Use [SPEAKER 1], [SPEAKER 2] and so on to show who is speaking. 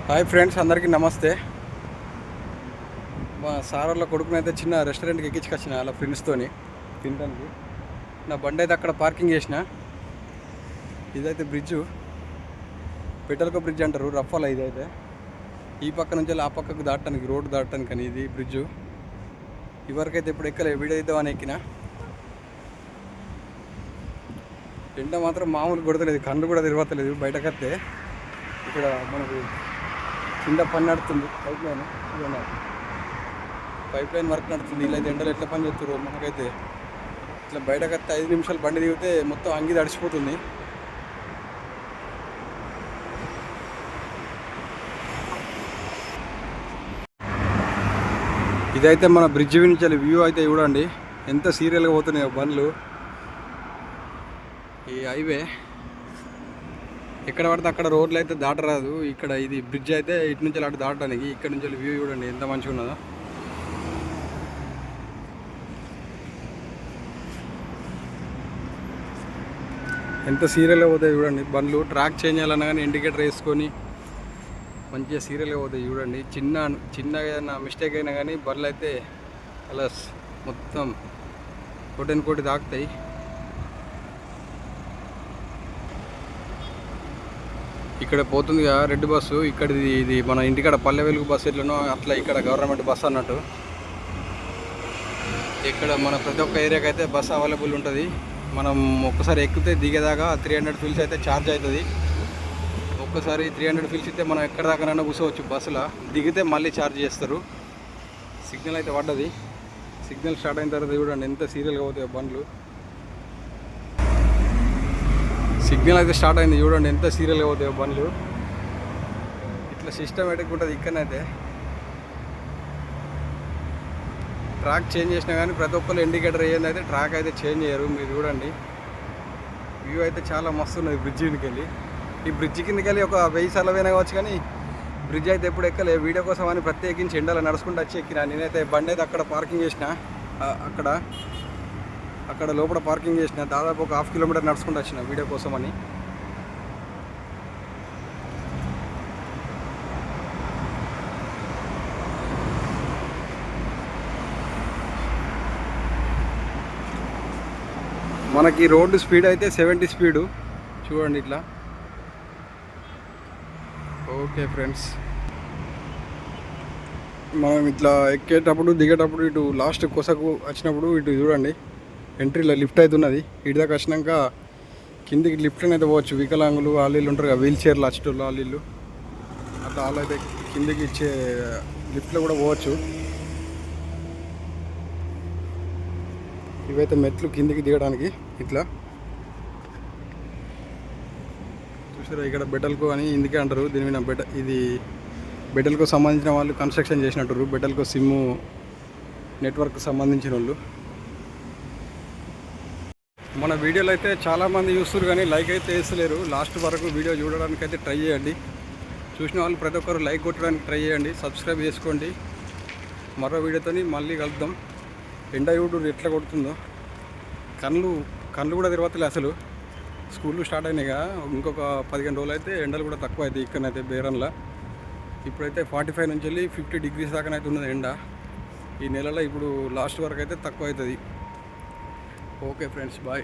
[SPEAKER 1] Hi friends, అందరికీ నమస్తే. మా సార్ వాళ్ళ కొడుకునైతే చిన్న రెస్టారెంట్కి ఎక్కించుకొచ్చిన అలా ఫ్రెండ్స్తోని తినడానికి. నా బండి అయితే అక్కడ పార్కింగ్ చేసిన. ఇదైతే బ్రిడ్జు, పెటల్కో బ్రిడ్జ్ అంటారు, రఫాల. ఇదైతే ఈ పక్క నుంచి ఆ పక్కకు దాటడానికి, రోడ్డు దాటడానికి అని ఇది బ్రిడ్జు. ఇవరకైతే ఇప్పుడు ఎక్కలే, వీడైద్దామని ఎక్కిన. ఎండ మాత్రం మామూలు కొడతలేదు, కళ్ళు కూడా తిరగలేదు. బయటకత్తే ఇక్కడ మనకు కింద పని నడుతుంది, పైప్ లైన్ వర్క్ నడుతుంది. ఇలా అయితే ఎండలు ఎట్లా పని చేస్తారు మనకైతే. ఇట్లా బయటకత్తే 5 నిమిషాలు బండి దిగితే మొత్తం అంగి తడిచిపోతుంది. ఇదైతే మన బ్రిడ్జ్ నుంచి వ్యూ అయితే చూడండి, ఎంత సీరియల్గా పోతున్నాయో బండ్లు. ఈ హైవే ఎక్కడ పడితే అక్కడ రోడ్లు అయితే దాటరాదు. ఇక్కడ ఇది బ్రిడ్జ్ అయితే ఇటు నుంచి అటు దాటడానికి. ఇక్కడ నుంచి వ్యూ చూడండి ఎంత మంచిగా ఉన్నదో. ఎంత సీరియల్గా పోతాయి చూడండి బండ్లు. ట్రాక్ చేంజ్ చేయాలన్నా కానీ ఇండికేటర్ వేసుకొని మంచిగా సీరియల్గా పోతాయి చూడండి. చిన్నగా ఏదైనా మిస్టేక్ అయినా కానీ బండ్లు అయితే అలా మొత్తం కోటి తాకుతాయి. ఇక్కడ పోతుందిగా రెడ్ బస్సు. ఇది మన ఇంటికాడ పల్లె వెలుగు బస్సు ఎట్లనో అట్లా ఇక్కడ గవర్నమెంట్ బస్సు అన్నట్టు. ఇక్కడ మన ప్రతి ఒక్క ఏరియాకి అయితే బస్సు అవైలబుల్ ఉంటుంది. మనం ఒక్కసారి ఎక్కితే దిగేదాకా 300 ఫీల్స్ అయితే ఛార్జ్ అవుతుంది. ఒక్కసారి 300 ఫీల్స్ ఇస్తే మనం ఎక్కడ దాకానైనా కూర్చోవచ్చు బస్సులో. దిగితే మళ్ళీ ఛార్జ్ చేస్తారు. సిగ్నల్ అయితే పడ్డది. సిగ్నల్ స్టార్ట్ అయిన తర్వాత చూడండి ఎంత సీరియల్గా పోతాయి బండ్లు. సిగ్నల్ అయితే స్టార్ట్ అయింది చూడండి ఎంత సీరియల్గా పోతాయో బండ్లు. ఇట్లా సిస్టమేటిక్ ఉంటుంది. ఇక్కడనైతే ట్రాక్ చేంజ్ చేసినా కానీ ప్రతి ఒక్కరు ఇండికేటర్ అయ్యిందైతే ట్రాక్ అయితే చేంజ్ చేయరు. మీరు చూడండి వ్యూ అయితే చాలా మస్తు ఉన్నది బ్రిడ్జ్ కిందకి వెళ్ళి. ఈ బ్రిడ్జ్ కిందకి వెళ్ళి ఒక 1000 సార్లు పోయినా కావచ్చు, కానీ బ్రిడ్జ్ అయితే ఎప్పుడు ఎక్కలే. వీడియో కోసం అని ప్రత్యేకించి ఎండలో నడుచుకుంటూ వచ్చి ఎక్కిన. నేనైతే బండి అయితే అక్కడ పార్కింగ్ చేసిన. అక్కడ లోపల పార్కింగ్ చేసిన. దాదాపు ఒక 1/2 కిలోమీటర్ నడుచుకుంటూ వచ్చిన వీడియో కోసం అని. మనకి రోడ్డు స్పీడ్ అయితే 70 స్పీడు చూడండి ఇట్లా. ఓకే ఫ్రెండ్స్, మనం ఇట్లా ఎక్కేటప్పుడు దిగేటప్పుడు ఇటు లాస్ట్ కొసకు వచ్చినప్పుడు ఇటు చూడండి ఎంట్రీలో లిఫ్ట్ అయితే ఉన్నది. ఇటు దాకా వచ్చినాక కిందికి లిఫ్ట్ని అయితే పోవచ్చు. వికలాంగులు వాళ్ళు ఉంటారు కదా, వీల్ చైర్లు వచ్చేటోళ్ళు వాళ్ళు అట్లా వాళ్ళు అయితే కిందికి ఇచ్చే లిఫ్ట్లో కూడా పోవచ్చు. ఇవైతే మెట్లు కిందికి దిగడానికి. ఇట్లా చూసారా, ఇక్కడ బెటల్కో అని ఇందుకే అంటారు. దీని మీద ఇది బెటల్కో సంబంధించిన వాళ్ళు కన్స్ట్రక్షన్ చేసినట్టు. బెటల్కో సిమ్ నెట్వర్క్ సంబంధించిన వాళ్ళు. మన వీడియోలు అయితే చాలామంది చూస్తారు కానీ లైక్ అయితే వేస్తలేరు. లాస్ట్ వరకు వీడియో చూడడానికి అయితే ట్రై చేయండి. చూసిన వాళ్ళు ప్రతి ఒక్కరు లైక్ కొట్టడానికి ట్రై చేయండి. సబ్స్క్రైబ్ చేసుకోండి. మరో వీడియోతో మళ్ళీ కలుద్దాం. ఎండ చూడు ఎట్లా కొడుతుందో. కళ్ళు కూడా తిరగలే అసలు. స్కూళ్ళు స్టార్ట్ అయినాయిగా, ఇంకొక 15 రోజులు అయితే ఎండలు కూడా తక్కువ అవుతాయి. ఇక్కడనైతే బేరంలో ఇప్పుడైతే 45 నుంచి వెళ్ళి 50 డిగ్రీస్ దాకానైతే ఉన్నది ఎండ. ఈ నెలలో ఇప్పుడు లాస్ట్ వరకు అయితే తక్కువ అవుతుంది. Okay friends, bye.